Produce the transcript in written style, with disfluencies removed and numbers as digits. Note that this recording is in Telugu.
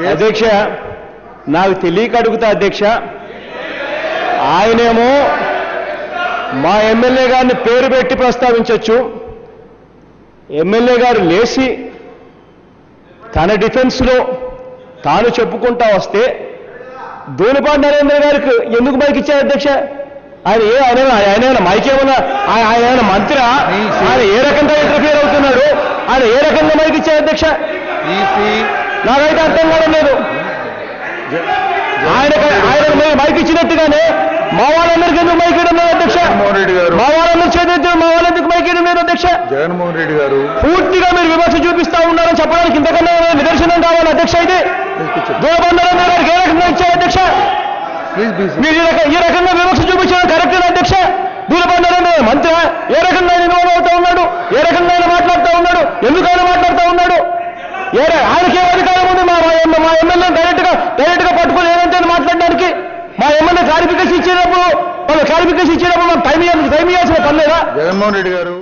అధ్యక్ష నాకు తెలియక అడుగుతా అధ్యక్ష ఆయనేమో మా ఎమ్మెల్యే గారిని పేరు పెట్టి ప్రస్తావించవచ్చు ఎమ్మెల్యే గారు లేచి తన డిఫెన్స్లో తాను చెప్పుకుంటా వస్తే దూలపాటి నరేంద్ర గారికి ఎందుకు మైక్ ఇచ్చారు అధ్యక్ష ఆయన మైక్ ఏమన్నా ఆయన మంత్రి ఆయన ఏ రకంగా ఇంటర్ఫియర్ అవుతున్నాడు ఆయన ఏ రకంగా మైక్ ఇచ్చారు అధ్యక్ష నాకైతే అర్థం కావడం లేదు ఆయన మైక్ ఇచ్చినట్టుగానే మా వాళ్ళందరికీ ఎందుకు మైక్ ఇవ్వడం లేదు అధ్యక్ష మా వాళ్ళందరూ చేతి మా వాళ్ళందుకు మైక్ ఇవ్వడం లేదు అధ్యక్ష జగన్మోహన్ రెడ్డి గారు పూర్తిగా మీరు విమర్శ చూపిస్తా ఉన్నారని చెప్పడానికి ఇంతకన్నా నిదర్శనం కావాలి అధ్యక్ష ఇది దూలపాటి నరేంద్ర గారికి ఏ రకంగా ఇచ్చారు అధ్యక్ష మీరు ఈ రకంగా విమర్శ చూపించడం కరెక్ట్ అధ్యక్ష దూలపాటి నరేంద్ర మంత్రి ఏ రకంగా ఆయన ఇన్వాల్వ్ అవుతా ఉన్నాడు ఏ రకంగా ఆయన మాట్లాడుతూ ఉన్నాడు ఎందుకు ఆయన మాట్లాడుతూ ఉన్నాడు ఆయనకి ఏ అధికారం ఉంది మా ఎమ్మెల్యే డైరెక్ట్ గా పట్టుకుని ఏదంటే మాట్లాడడానికి మా ఎమ్మెల్యే క్లారిఫికేషన్ ఇచ్చేటప్పుడు మనం టైం ఇవ్వాల్సిన పని లేదా జగన్మోహన్ రెడ్డి గారు